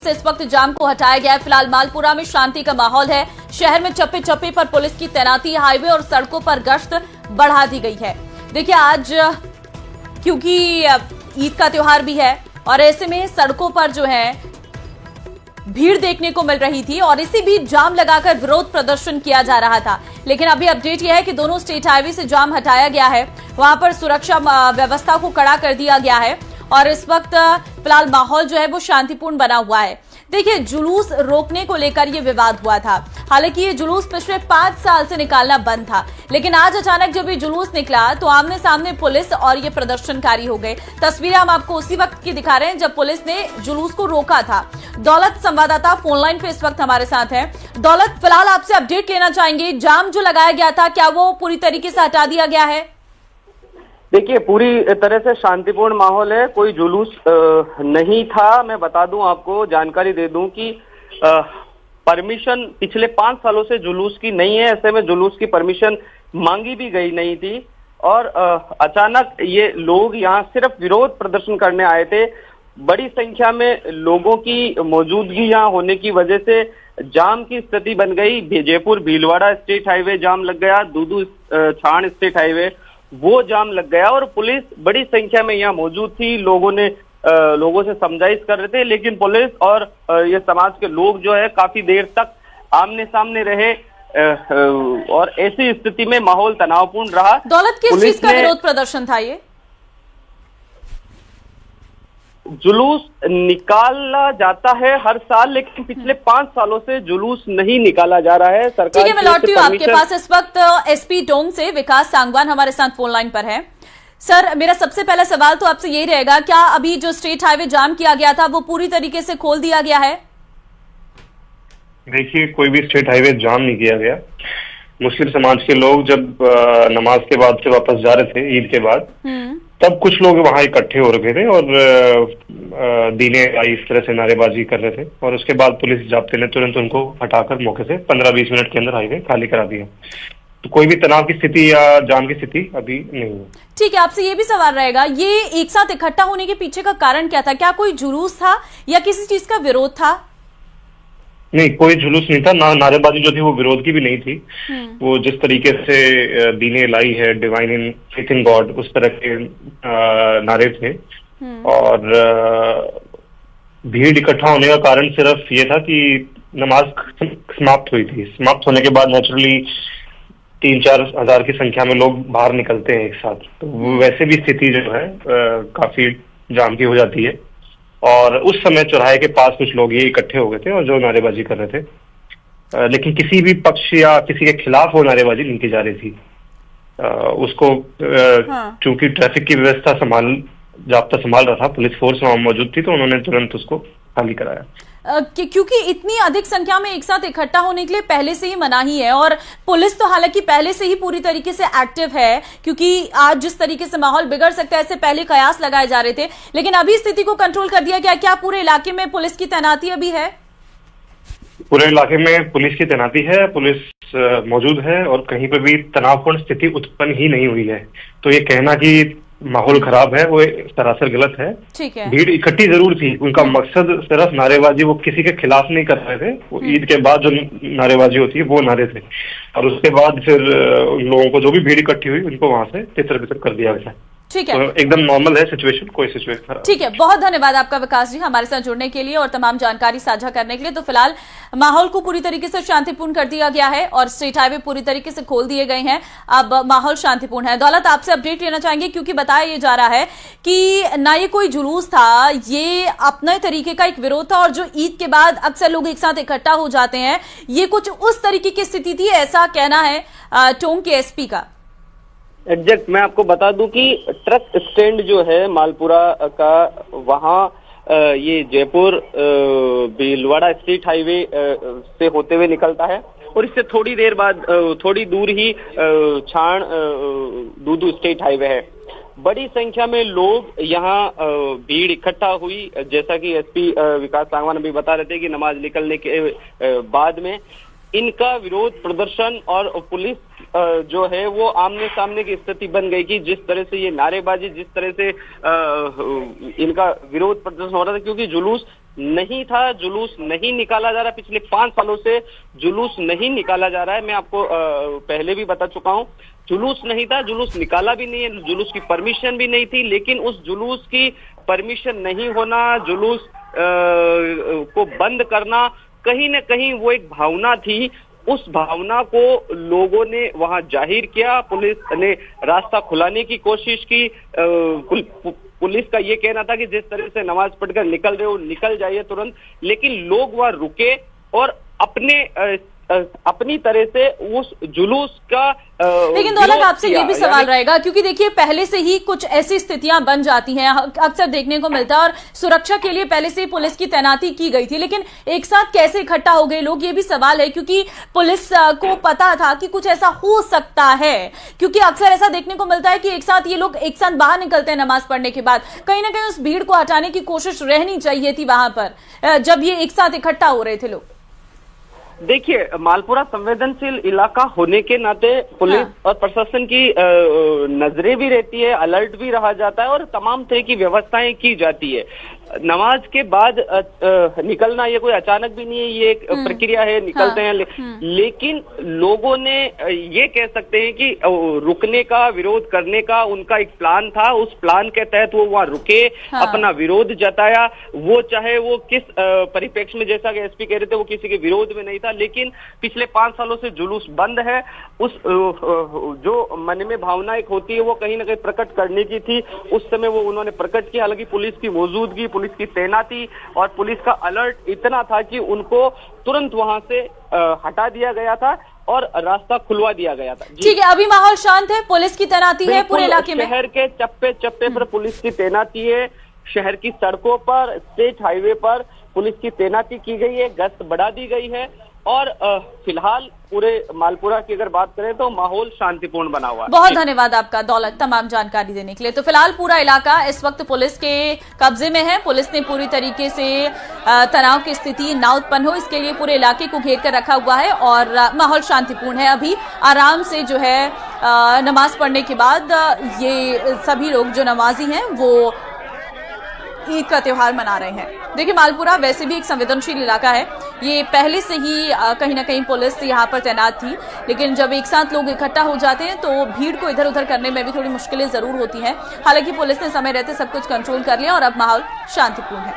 से इस वक्त जाम को हटाया गया है। फिलहाल मालपुरा में शांति का माहौल है। शहर में चप्पे चप्पे पर पुलिस की तैनाती, हाईवे और सड़कों पर गश्त बढ़ा दी गई है। देखिए, आज क्योंकि ईद का त्योहार भी है और ऐसे में सड़कों पर जो है भीड़ देखने को मिल रही थी और इसी बीच जाम लगाकर विरोध प्रदर्शन किया जा रहा था। लेकिन अभी अपडेट यह है कि दोनों स्टेट हाईवे से जाम हटाया गया है। वहां पर सुरक्षा व्यवस्था को कड़ा कर दिया गया है और इस वक्त फिलहाल माहौल जो है वो शांतिपूर्ण बना हुआ है। देखिए, जुलूस रोकने को लेकर ये विवाद हुआ था। हालांकि ये जुलूस पिछले 5 साल से निकालना बंद था, लेकिन आज अचानक जब ये जुलूस निकला तो आमने सामने पुलिस और ये प्रदर्शनकारी हो गए। तस्वीरें हम आपको उसी वक्त की दिखा रहे हैं जब पुलिस ने जुलूस को रोका था। दौलत संवाददाता फोन लाइन पे इस वक्त हमारे साथ हैं। दौलत, फिलहाल आपसे अपडेट लेना चाहेंगे, जाम जो लगाया गया था क्या वो पूरी तरीके से हटा दिया गया है? देखिए, पूरी तरह से शांतिपूर्ण माहौल है, कोई जुलूस नहीं था। मैं बता दूं, आपको जानकारी दे दूं कि परमिशन पिछले 5 सालों से जुलूस की नहीं है। ऐसे में जुलूस की परमिशन मांगी भी गई नहीं थी और अचानक ये लोग यहाँ सिर्फ विरोध प्रदर्शन करने आए थे। बड़ी संख्या में लोगों की मौजूदगी यहाँ होने की वजह से जाम की स्थिति बन गई। जयपुर भीलवाड़ा स्टेट हाईवे जाम लग गया, दूदू छाण स्टेट हाईवे वो जाम लग गया और पुलिस बड़ी संख्या में यहाँ मौजूद थी। लोगों से समझाइश कर रहे थे, लेकिन पुलिस और ये समाज के लोग जो है काफी देर तक आमने सामने रहे और ऐसी स्थिति में माहौल तनावपूर्ण रहा। दौलत, किस चीज का विरोध प्रदर्शन था ये? जुलूस निकाला जाता है हर साल, लेकिन पिछले 5 सालों से जुलूस नहीं निकाला जा रहा है। सरकार, ठीक है, मैं लौटती हूँ आपके पास। इस वक्त एसपी टोंक से विकास सांगवान हमारे साथ फोन लाइन पर है। सर, मेरा सबसे पहला सवाल तो आपसे यही रहेगा, क्या अभी जो स्टेट हाईवे जाम किया गया था वो पूरी तरीके से खोल दिया गया है? देखिए, कोई भी स्टेट हाईवे जाम नहीं किया गया। मुस्लिम समाज के लोग जब नमाज के बाद से वापस जा रहे थे ईद के बाद, तब कुछ लोग वहां इकट्ठे हो रखे थे और दीने आई इस तरह से नारेबाजी कर रहे थे और उसके बाद पुलिस जाब्ते ने तुरंत उनको हटाकर मौके से 15-20 मिनट के अंदर हाईवे खाली करा दिया। तो कोई भी तनाव की स्थिति या जाम की स्थिति अभी नहीं है। ठीक है, आपसे ये भी सवाल रहेगा, ये एक साथ इकट्ठा होने के पीछे का कारण क्या था? क्या कोई जुलूस था या किसी चीज का विरोध था? नहीं, कोई जुलूस नहीं था, नारेबाजी जो थी वो विरोध की भी नहीं थी। वो जिस तरीके से दीने लाई है, divine in faith in God, उस तरह के नारे थे और भीड़ इकट्ठा होने का कारण सिर्फ ये था कि नमाज समाप्त हुई थी। समाप्त होने के बाद नेचुरली 3-4 हजार की संख्या में लोग बाहर निकलते हैं एक साथ, तो वैसे भी स्थिति जो है काफी जाम की हो जाती है और उस समय चौराहे के पास कुछ लोग ये इकट्ठे हो गए थे और जो नारेबाजी कर रहे थे, लेकिन किसी भी पक्ष या किसी के खिलाफ वो नारेबाजी नहीं की जा रही थी। उसको चूंकि ट्रैफिक की व्यवस्था जाब्ता संभाल रहा था, पुलिस फोर्स वहां मौजूद थी, तो उन्होंने तुरंत उसको खाली कराया। क्योंकि इतनी अधिक संख्या में एक साथ इकट्ठा होने के लिए पहले से ही मनाही है और पुलिस तो हालांकि पहले से ही पूरी तरीके से एक्टिव है, क्योंकि आज जिस तरीके से माहौल बिगड़ सकता है इससे पहले कयास लगाए जा रहे थे, लेकिन अभी स्थिति को कंट्रोल कर दिया गया। क्या पूरे इलाके में पुलिस की तैनाती अभी है? पूरे इलाके में पुलिस की तैनाती है, पुलिस मौजूद है और कहीं पर भी तनावपूर्ण स्थिति उत्पन्न ही नहीं हुई है। तो ये कहना कि माहौल खराब है वो सरासर गलत है। ठीक है, भीड़ इकट्ठी जरूर थी, उनका मकसद सिर्फ नारेबाजी, वो किसी के खिलाफ नहीं कर रहे थे। वो ईद के बाद जो नारेबाजी होती है वो नारे थे और उसके बाद फिर उन लोगों को जो भी भीड़ इकट्ठी हुई उनको वहां से तितर बितर कर दिया गया। ठीक है, तो एकदम नॉर्मल है सिचुएशन, कोई सिचुएशन। ठीक है, बहुत धन्यवाद आपका विकास जी हमारे साथ जुड़ने के लिए और तमाम जानकारी साझा करने के लिए। तो फिलहाल माहौल को पूरी तरीके से शांतिपूर्ण कर दिया गया है और स्टेट हाईवे पूरी तरीके से खोल दिए गए हैं। अब माहौल शांतिपूर्ण है। दौलत, आपसे अपडेट लेना चाहेंगे क्योंकि बताया ये जा रहा है कि ना ये कोई जुलूस था, ये अपने तरीके का एक विरोध था और जो ईद के बाद अक्सर लोग एक साथ इकट्ठा हो जाते हैं, ये कुछ उस तरीके की स्थिति थी, ऐसा कहना है टोंक के एसपी का। एग्जैक्ट, मैं आपको बता दूं कि ट्रक स्टैंड जो है मालपुरा का, वहां ये जयपुर भीलवाड़ा स्टेट हाईवे से होते हुए निकलता है और इससे थोड़ी देर बाद थोड़ी दूर ही छाण दूदू स्टेट हाईवे है। बड़ी संख्या में लोग यहाँ भीड़ इकट्ठा हुई, जैसा कि एसपी विकास सांगवान अभी बता रहे थे कि नमाज निकलने के बाद में इनका विरोध प्रदर्शन और पुलिस जो है वो आमने सामने की स्थिति बन गई कि जिस तरह से ये नारेबाजी, जिस तरह से इनका विरोध प्रदर्शन हो रहा था, क्योंकि जुलूस नहीं था, जुलूस नहीं निकाला जा रहा, पिछले 5 सालों से जुलूस नहीं निकाला जा रहा है। मैं आपको पहले भी बता चुका हूं, जुलूस नहीं था, जुलूस निकाला भी नहीं है, जुलूस की परमिशन भी नहीं थी। लेकिन उस जुलूस की परमिशन नहीं होना, जुलूस को बंद करना, कहीं न कहीं वो एक भावना थी। उस भावना को लोगों ने वहां जाहिर किया, पुलिस ने रास्ता खुलाने की कोशिश की। पुलिस का ये कहना था कि जिस तरह से नमाज पढ़कर निकल रहे हो निकल जाइए तुरंत, लेकिन लोग वहां रुके और अपनी तरह से उस जुलूस का लेकिन दौलत आपसे ये भी सवाल रहेगा, क्योंकि देखिए पहले से ही कुछ ऐसी स्थितियां बन जाती हैं, अक्सर देखने को मिलता है, और सुरक्षा के लिए पहले से ही पुलिस की तैनाती की गई थी, लेकिन एक साथ कैसे इकट्ठा हो गए लोग, ये भी सवाल है। क्योंकि पुलिस को पता था कि कुछ ऐसा हो सकता है, क्योंकि अक्सर ऐसा देखने को मिलता है कि एक साथ ये लोग एक साथ बाहर निकलते हैं नमाज पढ़ने के बाद, कहीं ना कहीं उस भीड़ को हटाने की कोशिश रहनी चाहिए थी वहां पर जब ये एक साथ इकट्ठा हो रहे थे लोग। देखिए, मालपुरा संवेदनशील इलाका होने के नाते पुलिस और प्रशासन की नजरें भी रहती है, अलर्ट भी रहा जाता है और तमाम तरह की व्यवस्थाएं की जाती है। नमाज के बाद निकलना ये कोई अचानक भी नहीं है, ये एक प्रक्रिया है, निकलते हैं। लेकिन लोगों ने ये कह सकते हैं कि रुकने का, विरोध करने का उनका एक प्लान था, उस प्लान के तहत वो वहां रुके, अपना विरोध जताया। वो चाहे वो किस परिप्रेक्ष्य में, जैसा कि एसपी कह रहे थे, वो किसी के विरोध में नहीं था, लेकिन पिछले 5 सालों से जुलूस बंद है। उस जो मन में भावना एक होती है वो कहीं ना कहीं प्रकट करने की थी, उस समय वो उन्होंने प्रकट किया। हालांकि पुलिस की मौजूदगी, पुलिस की तैनाती और पुलिस का अलर्ट इतना था कि उनको तुरंत वहां से हटा दिया गया था और रास्ता खुलवा दिया गया था। ठीक है, अभी माहौल शांत है, पुलिस की तैनाती है पूरे इलाके में। शहर के चप्पे चप्पे पर पुलिस की तैनाती है, शहर की सड़कों पर, स्टेट हाईवे पर पुलिस की तैनाती की गई है, गश्त बढ़ा दी गई है और फिलहाल पूरे मालपुरा की अगर बात करें तो माहौल शांतिपूर्ण बना हुआ है। बहुत धन्यवाद आपका दौलत, तमाम जानकारी देने के लिए। तो फिलहाल पूरा इलाका इस वक्त पुलिस के कब्जे में है। पुलिस ने पूरी तरीके से तनाव की स्थिति ना उत्पन्न हो इसके लिए पूरे इलाके को घेर कर रखा हुआ है और माहौल शांतिपूर्ण है। अभी आराम से जो है नमाज पढ़ने के बाद ये सभी लोग जो नमाजी हैं वो ईद का त्योहार मना रहे हैं। देखिए, मालपुरा वैसे भी एक संवेदनशील इलाका है, ये पहले से ही कहीं ना कहीं पुलिस यहाँ पर तैनात थी, लेकिन जब एक साथ लोग इकट्ठा हो जाते हैं तो भीड़ को इधर उधर करने में भी थोड़ी मुश्किलें जरूर होती हैं। हालांकि पुलिस ने समय रहते सब कुछ कंट्रोल कर लिया और अब माहौल शांतिपूर्ण है।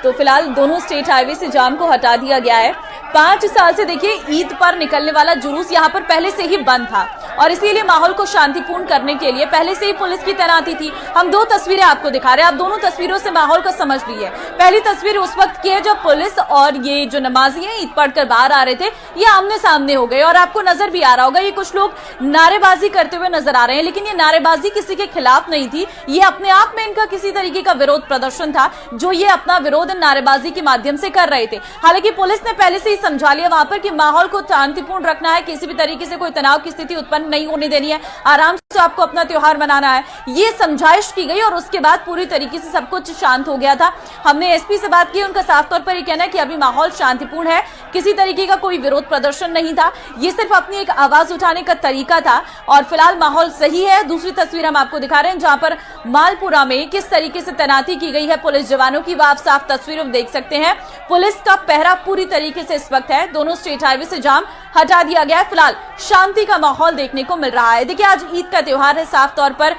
तो फिलहाल दोनों स्टेट हाईवे से जाम को हटा दिया गया है। 5 साल से देखिए ईद पर निकलने वाला जुलूस यहाँ पर पहले से ही बंद था और इसीलिए माहौल को शांतिपूर्ण करने के लिए पहले से ही पुलिस की तैनाती थी। हम 2 तस्वीरें आपको दिखा रहे हैं, आप दोनों तस्वीरों से माहौल को समझ लीजिए। पहली तस्वीर उस वक्त की है जब पुलिस और ये जो नमाजी हैं ईद पढ़कर बाहर आ रहे थे, ये आमने सामने हो गए और आपको नजर भी आ रहा होगा ये कुछ लोग नारेबाजी करते हुए नजर आ रहे हैं, लेकिन ये नारेबाजी किसी के खिलाफ नहीं थी, ये अपने आप में इनका किसी तरीके का विरोध प्रदर्शन था जो ये अपना विरोध नारेबाजी के माध्यम से कर रहे थे। हालांकि पुलिस ने पहले से ही समझा लिया वहां पर कि माहौल को शांतिपूर्ण रखना है, किसी भी तरीके से कोई तनाव की स्थिति उत्पन्न नहीं होने देनी है, आराम से आपको अपना त्योहार मनाना है, ये समझाइश की गई और उसके बाद पूरी तरीके से सब कुछ शांत हो गया था। हमने एसपी से बात की, उनका साफ तौर पर यह कहना है कि अभी माहौल शांतिपूर्ण है, किसी तरीके का कोई विरोध प्रदर्शन नहीं था, ये सिर्फ अपनी एक आवाज उठाने का तरीका था और फिलहाल माहौल सही है। दूसरी तस्वीर हम आपको दिखा रहे हैं जहां पर मालपुरा में किस तरीके से तैनाती की गई है पुलिस जवानों की, आप साफ तस्वीरों में देख सकते हैं। पुलिस का पहरा पूरी तरीके से इस वक्त है, दोनों स्टेट हाईवे से जाम हटा दिया गया है, फिलहाल शांति का माहौल देखने को मिल रहा है। देखिए, आज ईद का त्योहार है, साफ तौर पर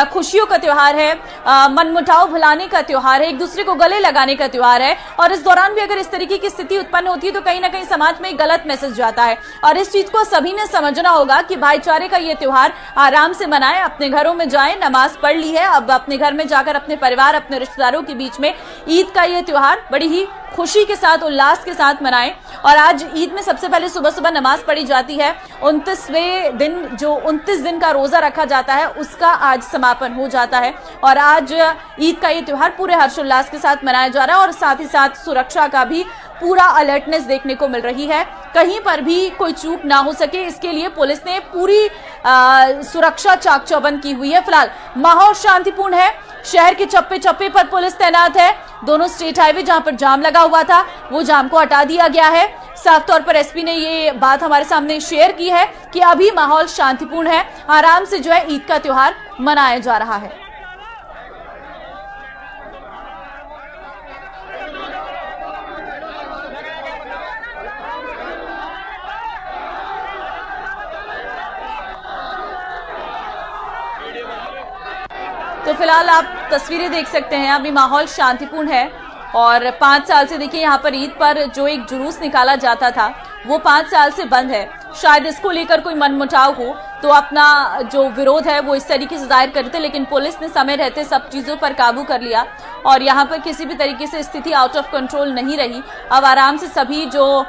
खुशियों का त्योहार है, मनमुटाव भुलाने का त्योहार है, एक दूसरे को गले लगाने का त्योहार है और इस दौरान भी अगर इस तरीके की स्थिति उत्पन्न होती है तो कहीं ना कहीं समाज में एक गलत मैसेज जाता है और इस चीज को सभी ने समझना होगा कि भाईचारे का ये त्योहार आराम से मनाएं, अपने घरों में जाएं, नमाज पढ़ ली है, अब अपने घर में जाकर अपने परिवार, अपने रिश्तेदारों के बीच में ईद का ये त्योहार बड़ी ही खुशी के साथ, उल्लास के साथ मनाएं। और आज ईद में सबसे पहले सुबह सुबह नमाज पढ़ी जाती है, 29वें दिन जो 29 दिन का रोजा रखा जाता है उसका आज समापन हो जाता है और आज ईद का ये त्योहार पूरे हर्षोल्लास के साथ मनाया जा रहा है और साथ ही साथ सुरक्षा का भी पूरा अलर्टनेस देखने को मिल रही है, कहीं पर भी कोई चूक ना हो सके इसके लिए पुलिस ने पूरी सुरक्षा चाक चौबंद की हुई है। फिलहाल माहौल शांतिपूर्ण है, शहर के चप्पे चप्पे पर पुलिस तैनात है, दोनों स्टेट हाईवे जहां पर जाम लगा हुआ था वो जाम को हटा दिया गया है, साफ तौर पर एसपी ने ये बात हमारे सामने शेयर की है कि अभी माहौल शांतिपूर्ण है, आराम से जो है ईद का त्योहार मनाया जा रहा है। तो फिलहाल आप तस्वीरें देख सकते हैं, अभी माहौल शांतिपूर्ण है और 5 साल से देखिए यहाँ पर ईद पर जो एक जुलूस निकाला जाता था वो 5 साल से बंद है। शायद इसको लेकर कोई मनमुटाव हो तो अपना जो विरोध है वो इस तरीके से जाहिर करते, लेकिन पुलिस ने समय रहते सब चीजों पर काबू कर लिया और यहाँ पर किसी भी तरीके से स्थिति आउट ऑफ कंट्रोल नहीं रही। अब आराम से सभी जो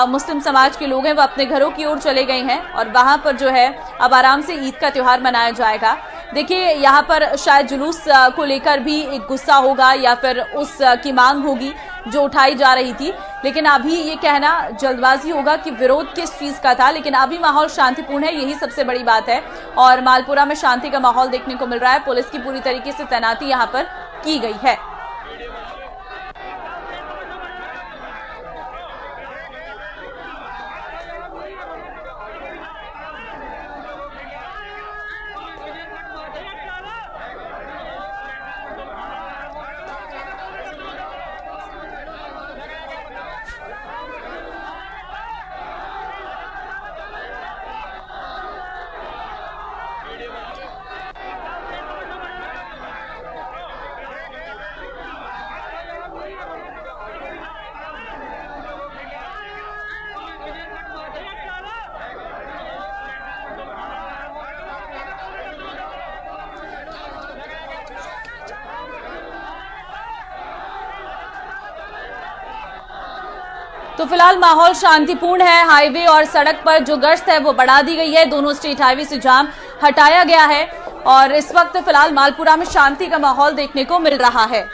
मुस्लिम समाज के लोग हैं वो अपने घरों की ओर चले गए हैं और वहां पर जो है अब आराम से ईद का त्योहार मनाया जाएगा। देखिए यहाँ पर शायद जुलूस को लेकर भी एक गुस्सा होगा या फिर उस की मांग होगी जो उठाई जा रही थी, लेकिन अभी ये कहना जल्दबाजी होगा कि विरोध किस चीज का था। लेकिन अभी माहौल शांतिपूर्ण है, यही सबसे बड़ी बात है और मालपुरा में शांति का माहौल देखने को मिल रहा है। पुलिस की पूरी तरीके से तैनाती यहाँ पर की गई है। तो फिलहाल माहौल शांतिपूर्ण है। हाईवे और सड़क पर जो गश्त है वो बढ़ा दी गई है, दोनों स्टेट हाईवे से जाम हटाया गया है और इस वक्त फिलहाल मालपुरा में शांति का माहौल देखने को मिल रहा है।